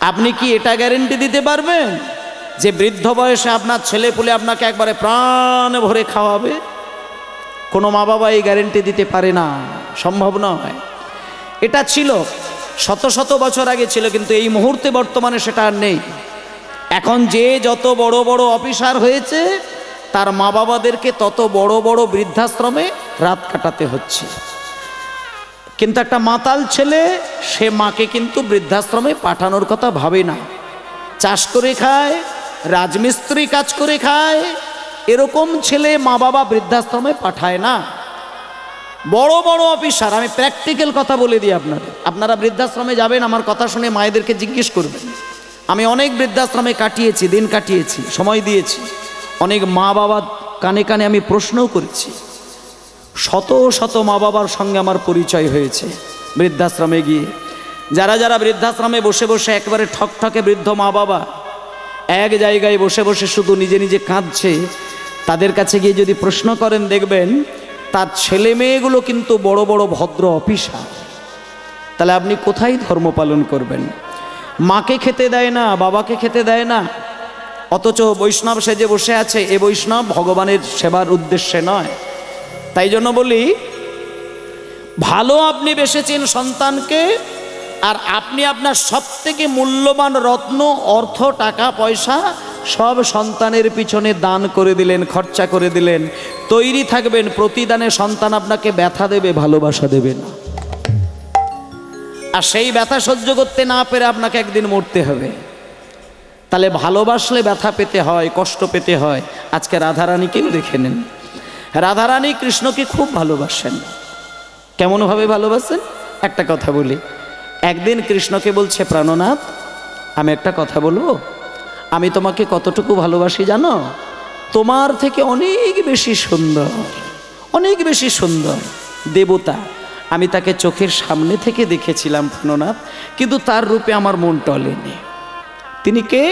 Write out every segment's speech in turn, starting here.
আপনি কি এটা গ্যারেন্টি দিতে পারবেন যে বৃদ্ধ বয়সে আপনার ছেলেপুলে আপনাকে একবারে প্রাণ ভরে খাওয়াবে? কোনো মা বাবা এই গ্যারেন্টি দিতে পারে না, সম্ভব নয়। এটা ছিল শত শত বছর আগে ছিল, কিন্তু এই মুহূর্তে বর্তমানে সেটা আর নেই। এখন যে যত বড় বড় অফিসার হয়েছে তার মা বাবাদেরকে তত বড় বড় বৃদ্ধাশ্রমে রাত কাটাতে হচ্ছে। কিন্তু একটা মাতাল ছেলে, সে মাকে কিন্তু বৃদ্ধাশ্রমে পাঠানোর কথা ভাবে না। চাষ করে খায়, রাজমিস্ত্রি কাজ করে খায়, এরকম ছেলে মা বাবা বৃদ্ধাশ্রমে পাঠায় না। বড় বড় অফিসার, আমি প্র্যাকটিক্যাল কথা বলে দিই আপনারা বৃদ্ধাশ্রমে যাবেন, আমার কথা শুনে মায়েদেরকে জিজ্ঞেস করবেন। আমি অনেক বৃদ্ধাশ্রমে কাটিয়েছি, দিন কাটিয়েছি, সময় দিয়েছি। অনেক মা বাবা কানে কানে আমি প্রশ্নও করেছি। শত শত মা বাবার সঙ্গে আমার পরিচয় হয়েছে বৃদ্ধাশ্রমে গিয়ে। যারা যারা বৃদ্ধাশ্রমে বসে বসে একেবারে ঠকঠকে বৃদ্ধ মা বাবা এক জায়গায় বসে বসে শুধু নিজে নিজে কাঁদছে, তাদের কাছে গিয়ে যদি প্রশ্ন করেন দেখবেন তার ছেলে মেয়েগুলো কিন্তু বড় বড় ভদ্র অফিসার। তাহলে আপনি কোথায় ধর্ম পালন করবেন? মাকে খেতে দেয় না, বাবাকে খেতে দেয় না, অথচ বৈষ্ণব সেজে বসে আছে। এ বৈষ্ণব ভগবানের সেবার উদ্দেশ্যে নয়। তাই জন্য বলি, ভালো আপনি বেসেছেন সন্তানকে, আর আপনি আপনার সবথেকে মূল্যবান রত্ন, অর্থ, টাকা পয়সা সব সন্তানের পিছনে দান করে দিলেন, খরচা করে দিলেন। তৈরি থাকবেন, প্রতিদানে সন্তান আপনাকে ব্যথা দেবে, ভালোবাসা দেবে না। আর সেই ব্যথা সহ্য করতে না পেরে আপনাকে একদিন মরতে হবে। তাহলে ভালোবাসলে ব্যথা পেতে হয়, কষ্ট পেতে হয়। আজকে রাধারানীকেও দেখে নেন। রাধারানী কৃষ্ণকে খুব ভালোবাসেন। কেমনভাবে ভালোবাসেন? একটা কথা বলি। একদিন কৃষ্ণকে বলছে, প্রাণনাথ, আমি একটা কথা বলবো। আমি তোমাকে কতটুকু ভালোবাসি জানো? তোমার থেকে অনেক বেশি সুন্দর, অনেক বেশি সুন্দর দেবতা। আমি তাকে চোখের সামনে থেকে দেখেছিলাম প্রাণনাথ, কিন্তু তার রূপে আমার মন টলেনি। তিনি কে?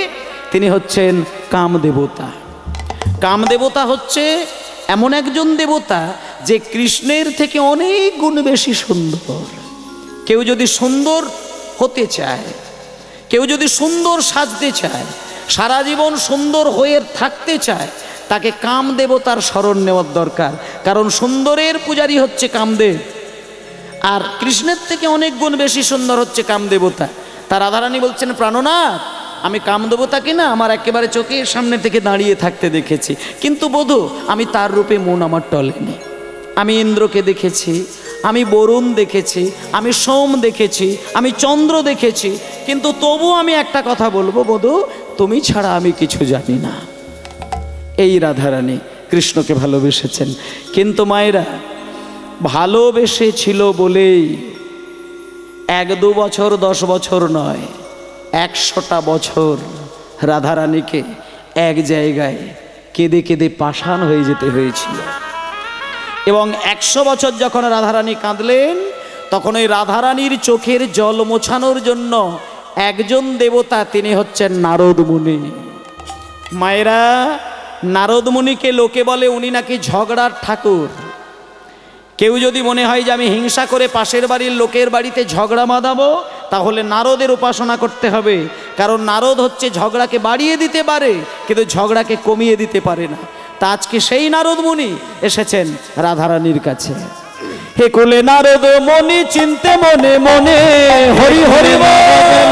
তিনি হচ্ছেন কামদেবতা। কামদেবতা হচ্ছে এমন একজন দেবতা যে কৃষ্ণের থেকে অনেক গুণ বেশি সুন্দর। কেউ যদি সুন্দর হতে চায়, কেউ যদি সুন্দর সাজতে চায়, সারা জীবন সুন্দর হয়ে থাকতে চায়, তাকে কামদেবতার শরণ নেওয়ার দরকার। কারণ সুন্দরের পূজারী হচ্ছে কামদেব, আর কৃষ্ণের থেকে অনেক গুণ বেশি সুন্দর হচ্ছে কামদেবতা। তার রাধারানী বলছেন, প্রাণনাথ, আমি কামদেবতাকে না আমার একেবারে চোখের সামনে থেকে দাঁড়িয়ে থাকতে দেখেছি, কিন্তু বধূ আমি তার রূপে মন আমার টলেনি। আমি ইন্দ্রকে দেখেছি, আমি বরুণ দেখেছি, আমি সোম দেখেছি, আমি চন্দ্র দেখেছি, কিন্তু তবু আমি একটা কথা বলবো, বধূ, তুমি ছাড়া আমি কিছু জানি না। এই রাধারানী কৃষ্ণকে ভালোবেসেছেন। কিন্তু মায়েরা, ভালোবেসেছিল বলেই 1-2 বছর 10 বছর নয়, 100টা বছর রাধারানীকে এক জায়গায় কেঁদে কেঁদে পাষাণ হয়ে যেতে হয়েছিল। এবং 100 বছর যখন রাধারানী কাঁদলেন, তখন ওই রাধারানীর চোখের জল মোছানোর জন্য একজন দেবতা, তিনি হচ্ছেন নারদ মুনি। মায়েরা, নারদ মুনিকে লোকে বলে উনি নাকি ঝগড়ার ঠাকুর। কেউ যদি মনে হয় যে আমি হিংসা করে পাশের বাড়ির লোকের বাড়িতে ঝগড়া বাঁধাবো, তাহলে নারদের উপাসনা করতে হবে। কারণ নারদ হচ্ছে ঝগড়াকে বাড়িয়ে দিতে পারে, কিন্তু ঝগড়াকে কমিয়ে দিতে পারে না। তা আজকে সেই নারদ মুনি এসেছেন রাধারানীর কাছে। হে কুলে নারদ মুনি চিনতে মনে মনে, হরি হরি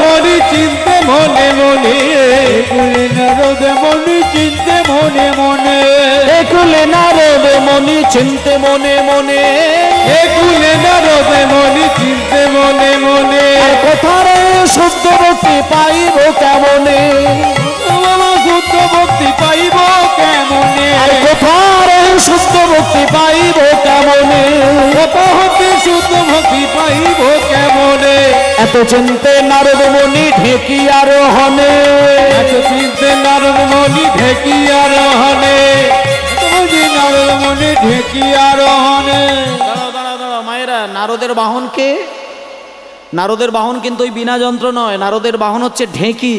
মনি চিনতে মনে মনে, কুলে নারদ মুনি চিনতে মনে মনে, হে কুলে নারদ মুনি চিনতে মনে মনে, হে কুলে নারদ মুনি চিনতে মনে মনে। কোথারে শুদ্ধ ভক্তি পাইব কেমনে, শুদ্ধ ভক্তি পাইব কেমনে, কোথারে শুদ্ধ ভক্তি পাইব কেমনে, কত হতে শুদ্ধ ভক্তি পাইব কেমনে। এত চিনতে নারদ মুনি ঢেকিয়ার হনে, এত চিনতে নারদ মুনি ঢেকিয়ার হনে, নারদ মুনি ঢেকিয়ার হনে। দাঁড়াও দাঁড়াও দাঁড়াও মায়েরা, নারদের বাহন কে? নারদের বাহন কিন্তু ওই বিনা যন্ত্র নয়, নারদের বাহন হচ্ছে ঢেকি।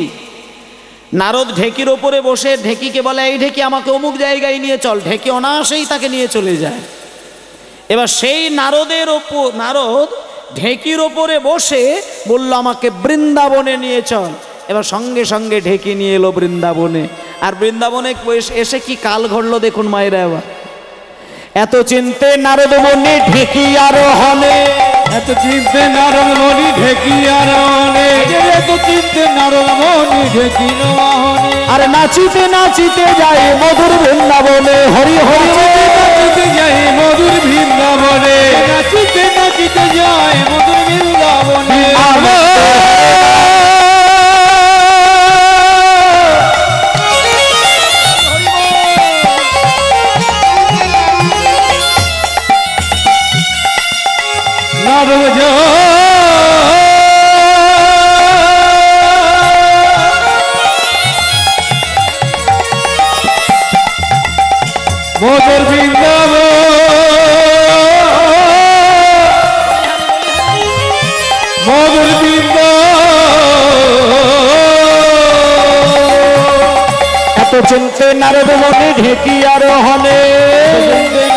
নারদ ঢেকির ওপরে বসে ঢেকিকে বলে, এই ঢেকি আমাকে অমুক জায়গায় নিয়ে চল। ঢেকি অনায়াসেই তাকে নিয়ে চলে যায়। এবার সেই নারদ ঢেকির ওপরে বসে বলল, আমাকে বৃন্দাবনে নিয়ে চল। এবার সঙ্গে সঙ্গে ঢেকে নিয়ে এলো বৃন্দাবনে। আর বৃন্দাবনে এসে কি কাল ঘটলো দেখুন মায়েরা। এবার এত চিনতে নারদ মুনি ঢেকি আরোহণে, এত চিনতে নারদ মুনি ঢেকি আরোহণে, এত চিনতে নারদ মুনি ঢেকি আরোহণে। আর নাচিতে নাচিতে যায় মধুর বৃন্দাবনে, হরি হরি নাচিতে যায় মধুর বৃন্দাবনে, নাচিতে নাচিতে যায় মধুর বৃন্দাবনে। মধুর বৃন্দাবন, মধুর বৃন্দাবন। এত চিনতে নারদ মুনি ঢেকি আরোহণে,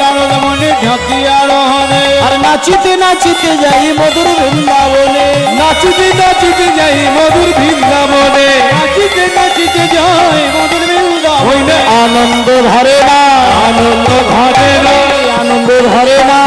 নারদ মুনি ঢেকি আরোহণে। আর নাচিতে নাচিতে যাই মধুর বৃন্দাবনে, নাচিতে নাচিতে যাই মধুর বৃন্দাবনে, নাচিতে নাচিতে যাই মধুর বৃন্দাবনে। আনন্দ ধরে না, আনন্দ ঘটে না, আনন্দ ধরে না,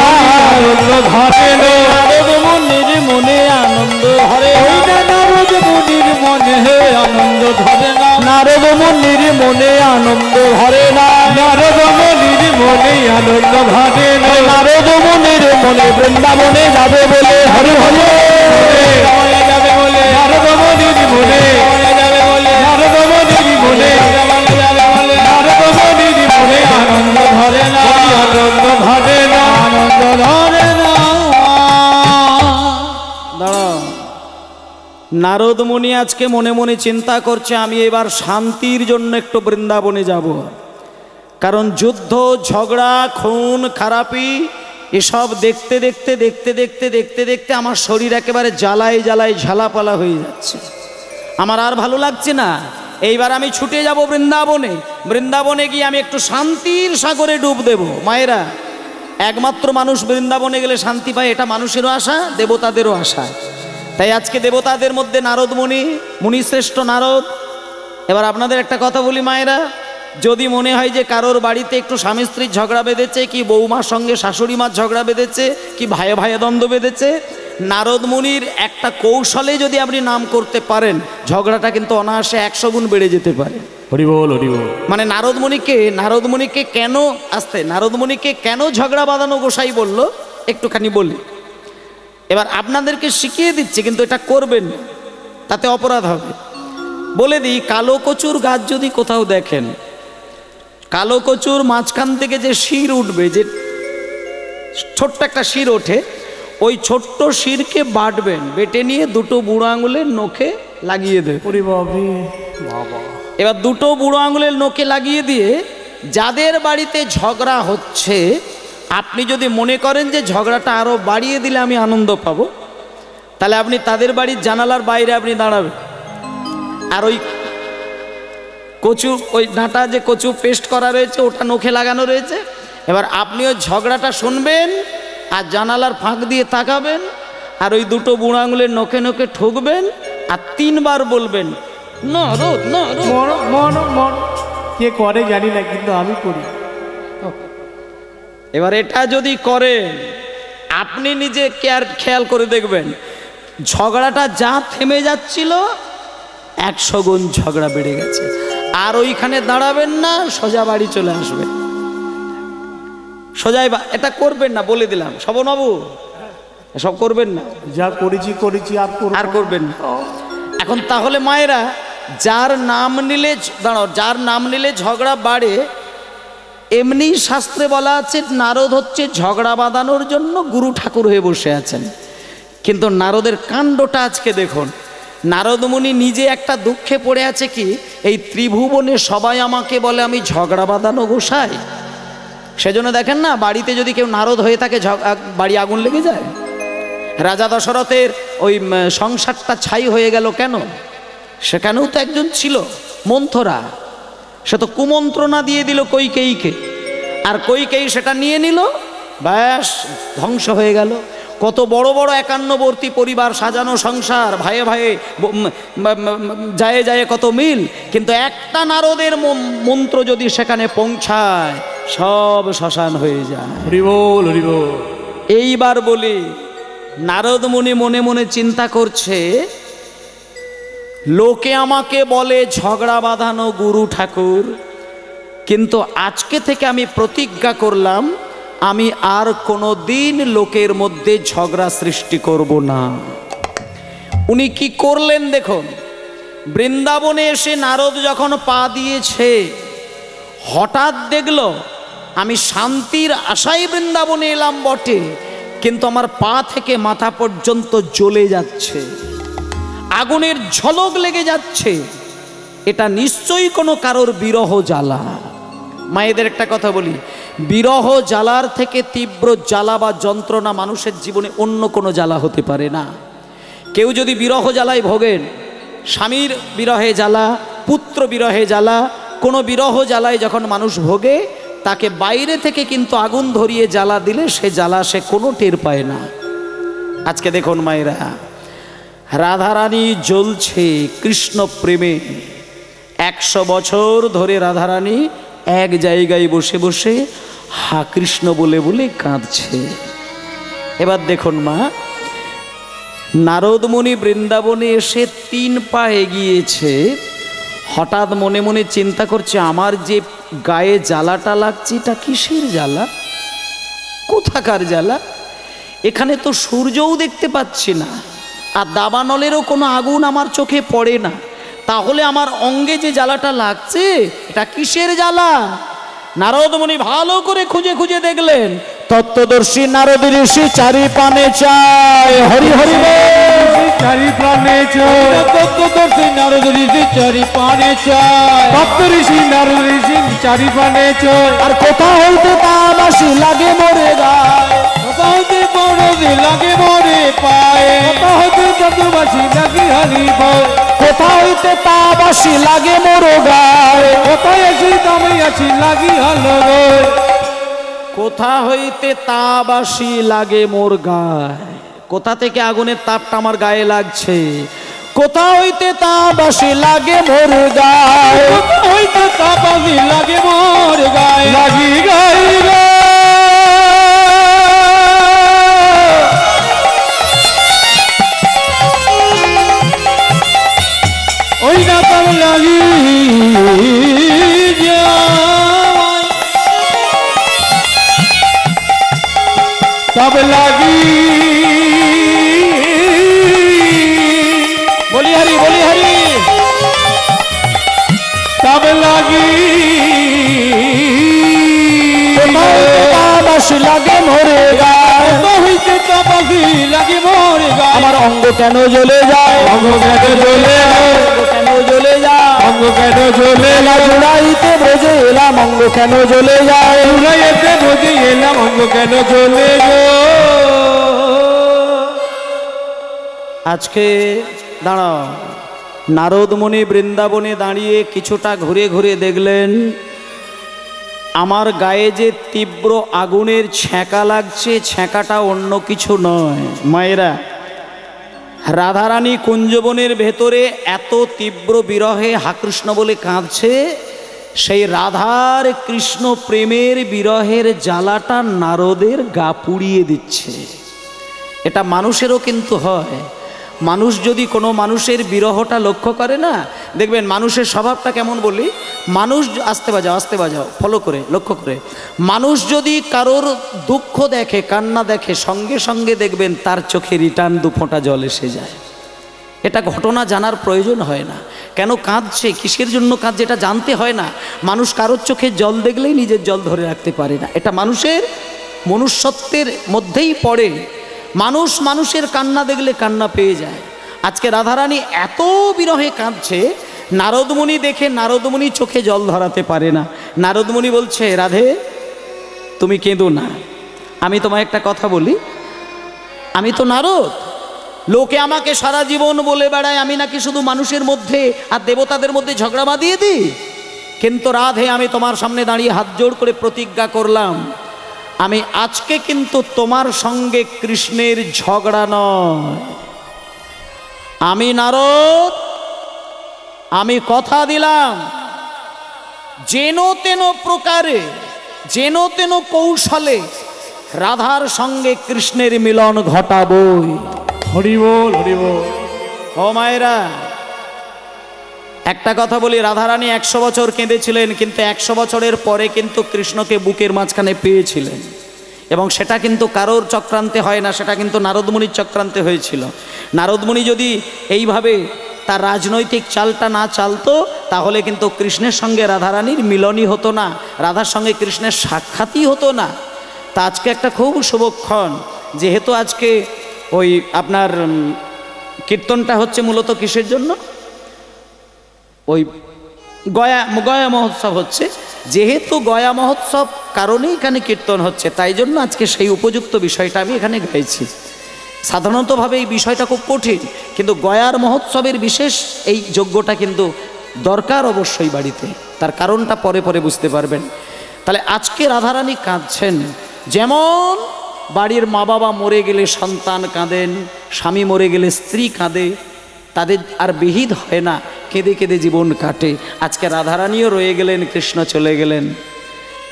আনন্দ ঘটে না। নারদ মুনির মনে আনন্দ ধরে ওই না নারদ মুনির মনে আনন্দ ধরে না, নারদ মুনির মনে আনন্দ ধরে না, নারদ মুনির মনে আনন্দ ধরে না। নারদ মুনির মনে বৃন্দাবনে যাবে বলে, হরি হরি যাবে বলে, নারদ মুনির মনে যাবে বলে, নারদ মুনির মনে যাবে বলে, নারদ মুনির মনে আনন্দ ধরে না, আনন্দ ধরে না, আনন্দ ধরে না। দাঁড়াও, নারদ মুনি আজকে মনে মনে চিন্তা করছে আমি এবার শান্তির জন্য একটু বৃন্দাবনে যাব। কারণ যুদ্ধ, ঝগড়া, খুন খারাপি এসব দেখতে দেখতে দেখতে দেখতে দেখতে দেখতে আমার শরীর একেবারে জ্বালায় জ্বালায় ঝালাপালা হয়ে যাচ্ছে, আমার আর ভালো লাগছে না। এইবার আমি ছুটে যাব বৃন্দাবনে, বৃন্দাবনে গিয়ে আমি একটু শান্তির সাগরে ডুব দেব। মায়েরা, একমাত্র মানুষ বৃন্দাবনে গেলে শান্তি পায়, এটা মানুষেরও আশা, দেবতাদেরও আশা। তাই আজকে দেবতাদের মধ্যে নারদ মুনি, মুনিশ্রেষ্ঠ নারদ। এবার আপনাদের একটা কথা বলি মায়েরা, যদি মনে হয় যে কারোর বাড়িতে একটু স্বামী স্ত্রীর ঝগড়া বেঁধেছে, কি বৌমার সঙ্গে শাশুড়ি মার ঝগড়া বেঁধেছে, কি ভাইয়ে ভাইয়ে দ্বন্দ্ব বেঁধেছে, নারদ মুনির একটা কৌশলে যদি আপনি নাম করতে পারেন, ঝগড়াটা কিন্তু অনায়াসে 100 গুণ বেড়ে যেতে পারে। হরি বল, হরি বল। মানে নারদ মুনিকে কেন আসতে, নারদ মুনিকে কেন ঝগড়া বাঁধানো গোসাই বলল একটুখানি বলি। এবার আপনাদেরকে শিখিয়ে দিচ্ছি, কিন্তু এটা করবেন না, তাতে অপরাধ হবে। বলে দিই, কালো কচুর গাছ যদি কোথাও দেখেন, কালো কচুর মাঝখান থেকে যে শির উঠবে, যে ছোট্ট একটা শির ওঠে, ওই ছোট্ট শিরকে বাটবেন, বেটে নিয়ে দুটো বুড়ো আঙুলের নখে লাগিয়ে দেবে। এবার দুটো বুড়ো আঙুলের নখে লাগিয়ে দিয়ে যাদের বাড়িতে ঝগড়া হচ্ছে, আপনি যদি মনে করেন যে ঝগড়াটা আরও বাড়িয়ে দিলে আমি আনন্দ পাবো, তাহলে আপনি তাদের বাড়ির জানালার বাইরে আপনি দাঁড়াবেন, আর ওই কচু, ওই ডাঁটা যে কচু পেস্ট করা রয়েছে ওটা নখে লাগানো রয়েছে, এবার আপনি ওই ঝগড়াটা শুনবেন আর জানালার ফাঁক দিয়ে তাকাবেন, আর ওই দুটো বুড়ো আঙুলের নখে নখে ঠুকবেন আর 3 বার বলবেন নারদ নারদ। কে করে জানি না, কিন্তু আমি করি। এবার এটা যদি করেন, আপনি নিজে খেয়াল করে দেখবেন, ঝগড়াটা যা থেমে যাচ্ছিল 100 গুণ ঝগড়া বেড়ে গেছে। আর ওইখানে দাঁড়াবেন না, সোজা বাড়ি চলে আসবেন, সোজাই। এটা করবেন না, বলে দিলাম, শবনবাবু এসব করবেন না, যা করেছি আর করবেন না। এখন তাহলে মায়েরা, যার নাম নিলে দাঁড়াও, যার নাম নিলে ঝগড়া বাড়ে, এমনি শাস্ত্রে বলা আছে নারদ হচ্ছে ঝগড়া বাঁধানোর জন্য গুরু ঠাকুর হয়ে বসে আছেন। কিন্তু নারদের কাণ্ডটা আজকে দেখুন, নারদ মুনি নিজে একটা দুঃখে পড়ে আছে, কি এই ত্রিভুবনে সবাই আমাকে বলে আমি ঝগড়া বাঁধানো গোসাই। সেজন্য দেখেন না, বাড়িতে যদি কেউ নারদ হয়ে থাকে বাড়ি আগুন লেগে যায়। রাজা দশরথের ওই সংসারটা ছাই হয়ে গেল কেন? সেখানেও তো একজন ছিল মন্থরা, সে তো কুমন্ত্রণা দিয়ে দিল কৈকেয়ীকে, আর কৈকেয়ী সেটা নিয়ে নিল, ব্যাস ধ্বংস হয়ে গেল। কত বড় বড় একান্নবর্তী পরিবার, সাজানো সংসার, ভাইয়ে ভাইয়ে যায় যায় কত মিল, কিন্তু একটা নারদের মন্ত্র যদি সেখানে পৌঁছায় সব শ্মশান হয়ে যায়। হরি বল, হরি বল। এইবার বলি, নারদ মুনি মনে মনে চিন্তা করছে, লোকে আমাকে বলে ঝগড়া বাঁধানো গুরু ঠাকুর, কিন্তু আজকে থেকে আমি প্রতিজ্ঞা করলাম আমি আর কোনো দিন লোকের মধ্যে ঝগড়া সৃষ্টি করব না। উনি কি করলেন দেখুন, বৃন্দাবনে এসে নারদ যখন পা দিয়েছে, হঠাৎ দেখল আমি শান্তির আশায় বৃন্দাবনে এলাম বটে, কিন্তু আমার পা থেকে মাথা পর্যন্ত জ্বলে যাচ্ছে, আগুনের ঝলক লেগে যাচ্ছে। এটা নিশ্চয়ই কোনো কারোর বিরহ জ্বালা। মায়েদের একটা কথা বলি, বিরহ জ্বালার থেকে তীব্র জ্বালা বা যন্ত্রণা মানুষের জীবনে অন্য কোনো জ্বালা হতে পারে না। কেউ যদি বিরহ জ্বালায় ভোগেন, স্বামীর বিরহে জ্বালা, পুত্র বিরহে জ্বালা, কোনো বিরহ জ্বালায় যখন মানুষ ভোগে, তাকে বাইরে থেকে কিন্তু আগুন ধরিয়ে জ্বালা দিলে সে জ্বালা সে কোনো টের পায় না। আজকে দেখুন মায়েরা, রাধারানী জ্বলছে কৃষ্ণ প্রেমে। 100 বছর ধরে রাধারানী এক জায়গায় বসে বসে হা কৃষ্ণ বলে বলে কাঁদছে। এবার দেখুন মা, নারদ মুনি বৃন্দাবনে এসে 3 পা এগিয়েছে, হঠাৎ মনে মনে চিন্তা করছে, আমার যে গায়ে জ্বালাটা লাগছে এটা কিসের জ্বালা, কোথাকার জ্বালা? এখানে তো সূর্যও দেখতে পাচ্ছি না, আর দাবানলেরও কোনো আগুন আমার চোখে পড়ে না, তাহলে আমার অঙ্গে যে জ্বালাটা লাগছে এটা কিসের জ্বালা? নারদ মুনি ভালো করে খুঁজে খুঁজে দেখলেন, তত্ত্বদর্শী নারদ ঋষি চারি পানে চায়, হরি হরি বল, চারি প্রাণে চায়। তত্ত্বদর্শী নারদ ঋষি চারি প্রাণে চায়, তত্ত্ব ঋষি নারদ ঋষি চারি প্রাণে চায়। আর কোথা হইতে তাবাসি লাগে মোরে গায়, কোথা হইতে বড়দি লাগে মোরে পায়ে, কোথা হইতে চন্দ্রবাসী লাগে হরি বল, কোথা হইতে তাবাসি লাগে মোর গায়, কোথায় আছি দামে আছি লাগি হলো রে, কোথা হইতে তাবাসি লাগে মোর গায়। কোথা থেকে আগুনের তাপটা আমার গায়ে লাগছে? কোথা হইতে তাবাসি লাগে মোর গায়, কোথা হইতে তাবাসি লাগে মোর গায়ে, লাগি গাই রে। ওই না তার লাগি তব লাগি, বলি হরি বলি হরি, তব লাগি তাবাসি লাগে মোরে গায়, হইতে তাবাসি লাগে মোর গায়ে। আমার অঙ্গ কেন জ্বলে যায়, অঙ্গ কেন জ্বলে যায়, অঙ্গ কেন জ্বলে যায়, অঙ্গ কেন জ্বলে যায়, জুড়াইতে ব্রজে এলাম অঙ্গ কেন জ্বলে যায়, উড়াইতে বুঝে এলাম অঙ্গ কেন জ্বলে যায়। আজকে দাঁড়াও, নারদ মুনি বৃন্দাবনে দাঁড়িয়ে কিছুটা ঘুরে ঘুরে দেখলেন, আমার গায়ে যে তীব্র আগুনের ছ্যাঁকা লাগছে, ছ্যাঁকাটা অন্য কিছু নয়। মায়েরা, রাধারানী কুঞ্জবনের ভেতরে এত তীব্র বিরহে হাকৃষ্ণ বলে কাঁদছে, সেই রাধার কৃষ্ণ প্রেমের বিরহের জ্বালাটা নারদের গা পুড়িয়ে দিচ্ছে। এটা মানুষেরও কিন্তু হয়। মানুষ যদি কোনো মানুষের বিরহটা লক্ষ্য করে না, দেখবেন মানুষের স্বভাবটা কেমন বলি, মানুষ আস্তে বাজাও ফলো করে লক্ষ্য করে, মানুষ যদি কারোর দুঃখ দেখে, কান্না দেখে, সঙ্গে সঙ্গে দেখবেন তার চোখে রিটার্ন 2 ফোঁটা জল এসে যায়। এটা ঘটনা জানার প্রয়োজন হয় না, কেন কাঁদছে, কিসের জন্য কাঁদছে এটা জানতে হয় না। মানুষ কারোর চোখে জল দেখলেই নিজের জল ধরে রাখতে পারে না, এটা মানুষের মনুষ্যত্বের মধ্যেই পড়ে। মানুষ মানুষের কান্না দেখলে কান্না পেয়ে যায়। আজকে রাধারানী এত বিরহে কাঁদছে, নারদমুনি দেখে নারদমুনি চোখে জল ধরাতে পারে না। নারদমুনি বলছে, রাধে তুমি কেঁদো না, আমি তোমায় একটা কথা বলি, আমি তো নারদ, লোকে আমাকে সারা জীবন বলে বেড়ায় আমি নাকি শুধু মানুষের মধ্যে আর দেবতাদের মধ্যে ঝগড়া বাঁধিয়ে দিই, কিন্তু রাধে আমি তোমার সামনে দাঁড়িয়ে হাত জোড় করে প্রতিজ্ঞা করলাম, আমি আজকে কিন্তু তোমার সঙ্গে কৃষ্ণের ঝগড়া নয়, আমি নারদ, আমি কথা দিলাম যেন তেন প্রকারে, যেন তেন কৌশলে রাধার সঙ্গে কৃষ্ণের মিলন ঘটাবই। হরি বল, হরি বল। ও মায়েরা, একটা কথা বলি, রাধারানী 100 বছর কেঁদেছিলেন, কিন্তু 100 বছরের পরে কিন্তু কৃষ্ণকে বুকের মাঝখানে পেয়েছিলেন, এবং সেটা কিন্তু কারোর চক্রান্তে হয় না, সেটা কিন্তু নারদমুনির চক্রান্তে হয়েছিল। নারদমুনি যদি এইভাবে তার রাজনৈতিক চালটা না চালতো, তাহলে কিন্তু কৃষ্ণের সঙ্গে রাধারানীর মিলনই হতো না, রাধার সঙ্গে কৃষ্ণের সাক্ষাৎই হতো না। তা আজকে একটা খুব শুভক্ষণ, যেহেতু আজকে ওই আপনার কীর্তনটা হচ্ছে মূলত কিসের জন্য, ওই গয়া মহোৎসব হচ্ছে, যেহেতু গয়া মহোৎসব কারণেই এখানে কীর্তন হচ্ছে, তাই জন্য আজকে সেই উপযুক্ত বিষয়টা আমি এখানে গাইছি। সাধারণতভাবে এই বিষয়টা খুব কঠিন, কিন্তু গয়ার মহোৎসবের বিশেষ এই যজ্ঞটা কিন্তু দরকার অবশ্যই বাড়িতে, তার কারণটা পরে পরে বুঝতে পারবেন। তাহলে আজকে রাধারানী কাঁদছেন, যেমন বাড়ির মা বাবা মরে গেলে সন্তান কাঁদেন, স্বামী মরে গেলে স্ত্রী কাঁদে, তাদের আর বিহিত হয় না, কেঁদে কেঁদে জীবন কাটে। আজকে রাধারানীও রয়ে গেলেন, কৃষ্ণ চলে গেলেন,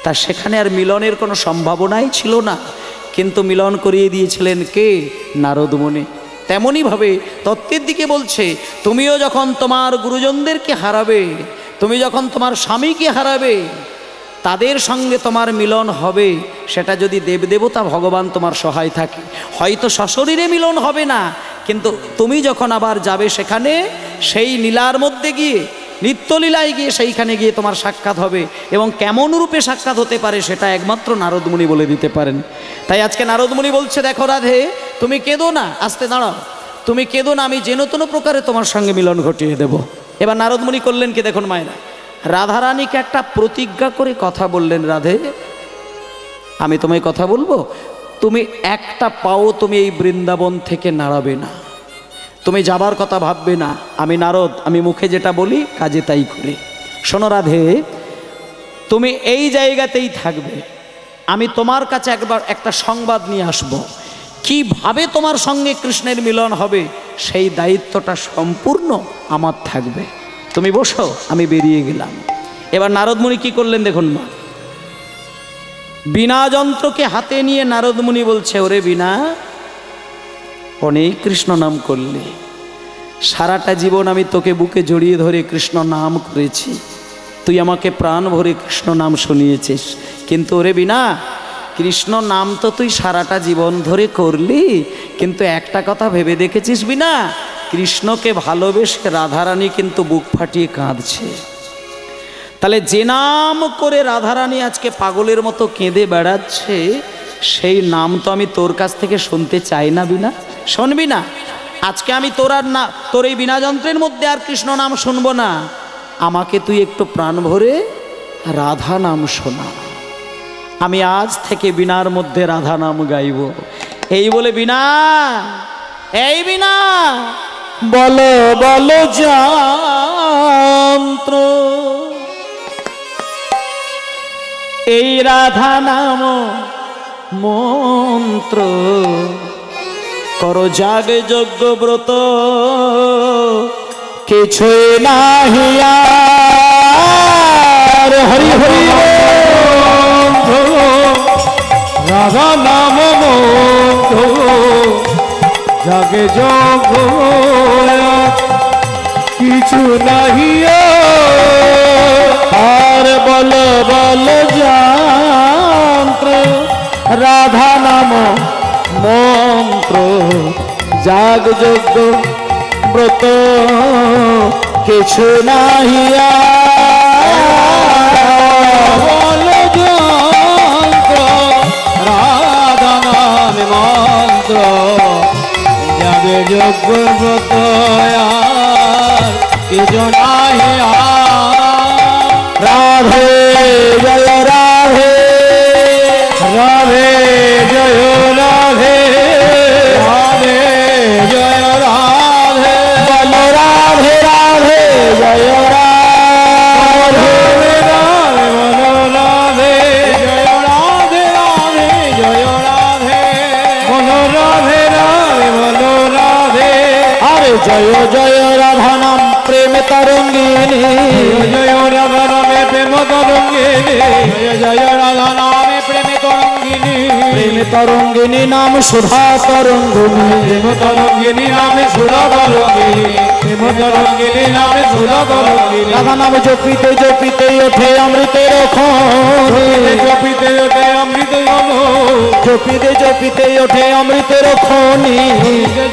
তা সেখানে আর মিলনের কোনো সম্ভাবনাই ছিল না, কিন্তু মিলন করিয়ে দিয়েছিলেন কে? নারদমুনি। তেমনইভাবে তত্ত্বের দিকে বলছে, তুমিও যখন তোমার গুরুজনদেরকে হারাবে, তুমি যখন তোমার স্বামীকে হারাবে, তাদের সঙ্গে তোমার মিলন হবে, সেটা যদি দেবদেবতা ভগবান তোমার সহায় থাকে, হয়তো সশরীরে মিলন হবে না, কিন্তু তুমি যখন আবার যাবে সেখানে, সেই লীলার মধ্যে গিয়ে, নিত্যলীলায় গিয়ে, সেইখানে গিয়ে তোমার সাক্ষাৎ হবে, এবং কেমন রূপে সাক্ষাৎ হতে পারে সেটা একমাত্র নারদমুনি বলে দিতে পারেন। তাই আজকে নারদমুনি বলছে, দেখো রাধে, তুমি কেঁদো না, আস্তে দাঁড়াও, তুমি কেঁদো না, আমি যেন তেন প্রকারে তোমার সঙ্গে মিলন ঘটিয়ে দেব। এবার নারদমুনি করলেন কি দেখুন মায়েরা, রাধারানীকে একটা প্রতিজ্ঞা করে কথা বললেন, রাধে আমি তোমায় কথা বলবো, তুমি একটা পাও তুমি এই বৃন্দাবন থেকে নাড়াবে না, তুমি যাবার কথা ভাববে না, আমি নারদ, আমি মুখে যেটা বলি কাজে তাই করি। শোনো রাধে, তুমি এই জায়গাতেই থাকবে, আমি তোমার কাছে একবার একটা সংবাদ নিয়ে আসব, কিভাবে তোমার সঙ্গে কৃষ্ণের মিলন হবে সেই দায়িত্বটা সম্পূর্ণ আমার থাকবে, তুমি বসো, আমি বেরিয়ে গেলাম। এবার নারদমুনি কি করলেন দেখুন মা, বীণা যন্ত্রকে হাতে নিয়ে নারদমুনি বলছে, ওরে বীণা, অনেক কৃষ্ণ নাম করলে, সারাটা জীবন আমি তোকে বুকে জড়িয়ে ধরে কৃষ্ণ নাম করেছি, তুই আমাকে প্রাণ ভরে কৃষ্ণ নাম শুনিয়েছিস, কিন্তু ওরে বীণা, কৃষ্ণ নাম তো তুই সারাটা জীবন ধরে করলি, কিন্তু একটা কথা ভেবে দেখেছিস বীণা, কৃষ্ণকে ভালোবেসে রাধারানী কিন্তু বুক ফাটিয়ে কাঁদছে। তাহলে যে নাম করে রাধারানী আজকে পাগলের মতো কেঁদে বেড়াচ্ছে, সেই নাম তো আমি তোর কাছ থেকে শুনতে চাই না বীণা, শুনবি না? আজকে আমি তোর আর না, তোর এই বীণা যন্ত্রের মধ্যে আর কৃষ্ণ নাম শুনবো না, আমাকে তুই একটু প্রাণ ভরে রাধা নাম শোনা, আমি আজ থেকে বীণার মধ্যে রাধা নাম গাইব। এই বলে বীণা, এই বীণা, বলো বলো যন্ত্র, এই রাধা নাম মন্ত্র, করো যাগ যজ্ঞ ব্রত, কিছুই নাহি আর, হরি হরি রাধা নাম মন্ত্র, জাগে যোগ কিছু নাহি আর, বল বল যন্ত্র, রাধা নাম মন্ত্র, যাগ যজ্ঞ ব্রত, কিছু নাহি আর, বল যন্ত্র, রাধা নাম মন্ত্র, জাগে যোগ ব্রত কিছু নাহি রাধে জয় রাধে, রাধে জয় রাধে, রাধে জয় রাধে, বল রাধে রাধে জয় রাধে, রাধে রাধে, বল রাধে জয় রাধে রাধে, তরঙ্গিনী জয় রাধা নামে প্রেম তরঙ্গিনী জয় রাধা নামে প্রেমে তরঙ্গিনী প্রেম তরঙ্গিনী নাম সুধা তরঙ্গিনী প্রেম তরঙ্গিনী নামে সুধা তরঙ্গিনী প্রেম তরঙ্গিনী নামে সুধা তরঙ্গিনী রাধা নাম জপিতে জপিতে ওঠে অমৃতের খনি জপিতে ওঠে অমৃত জন জপিতে জপিতে ওঠে অমৃতের খনি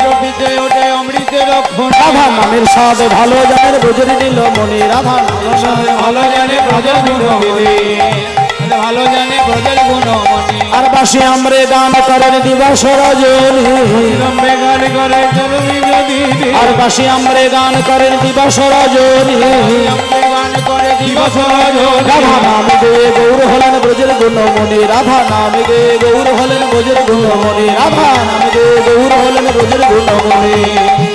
জপিতে ওঠে অমৃতের ক্ষণ রাধা নামের স্বাদ ভালো জানেন ব্রজের নীলমণি রাধা নামের স্বাদ ভালো জানে ব্রজের গুণমণি ভালো জানে ব্রজের গুণমণি আর বাসে আমরে গান করেন দিবস রজনী লম্বে গান করে জননী যদি আর বাসে আমরে গান করেন দিবস রজনী লম্বে গান করে দিবস রজনী রাধা নাম গে গৌর হলেন ব্রজের গুণমণি রাধা নাম গে গৌর হলেন ব্রজের গুণমণি রাধা নাম গে গৌর হলেন ব্রজের গুণমণি